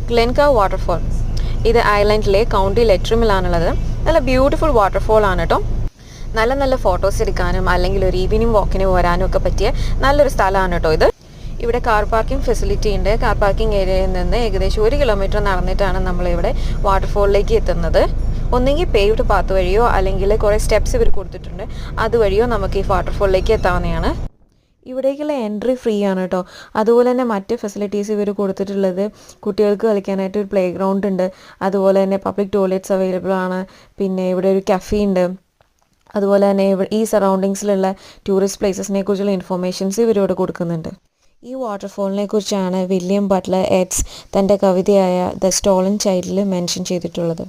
Glencar Waterfall. This island lake County Leitrim is a beautiful waterfall. നല്ല photos എടുക്കാനും അല്ലെങ്കിൽ ഒരു ഈവനിംഗ് വാക്കിന് വരാനും ഒക്കെ പറ്റിയ നല്ലൊരു സ്ഥലമാണ് കേട്ടോ ഇത്. ഇവിടെ കാർ പാർക്കിംഗ് ഫെസിലിറ്റി ഉണ്ട്. കാർ പാർക്കിംഗ് ഏരിയയിൽ നിന്ന് ഏകദേശം 1 കിലോമീറ്റർ നടന്നിട്ടാണ് നമ്മൾ ഇവിടെ വാട്ടർഫോളിലേക്ക് എത്തുന്നത്. ഒന്നെങ്കിൽ പേവ്ഡ് പാത്ത് വഴിയോ അല്ലെങ്കിൽ കുറേ സ്റ്റെപ്സ് ഇവർ കൊടുത്തിട്ടുണ്ട്, അതുവഴിയോ നമുക്ക് ഈ വാട്ടർഫോളിലേക്ക് എത്താവുന്നതാണ്. ഇവിടേക്കുള്ള എൻട്രി ഫ്രീ ആണ് കേട്ടോ. അതുപോലെ തന്നെ മറ്റ് ഫെസിലിറ്റീസ് ഇവർ കൊടുത്തിട്ടുള്ളത് കുട്ടികൾക്ക് കളിക്കാനായിട്ട് ഒരു പ്ലേ ഗ്രൗണ്ട് ഉണ്ട്. അതുപോലെ തന്നെ പബ്ലിക് ടോയ്ലറ്റ്സ് അവൈലബിൾ ആണ്. പിന്നെ ഇവിടെ ഒരു കഫേ ഉണ്ട്. അതുപോലെ തന്നെ ഈ സറൗണ്ടിങ്സിലുള്ള ടൂറിസ്റ്റ് പ്ലേസസിനെ കുറിച്ചുള്ള ഇൻഫർമേഷൻസ് ഇവരോട് കൊടുക്കുന്നുണ്ട്. ഈ വാട്ടർഫോളിനെ കുറിച്ചാണ് വില്യം ബട്ട്ലർ യെറ്റ്സ് തൻ്റെ കവിതയായ ദ സ്റ്റോളൻ ചൈൽഡിൽ മെൻഷൻ ചെയ്തിട്ടുള്ളത്.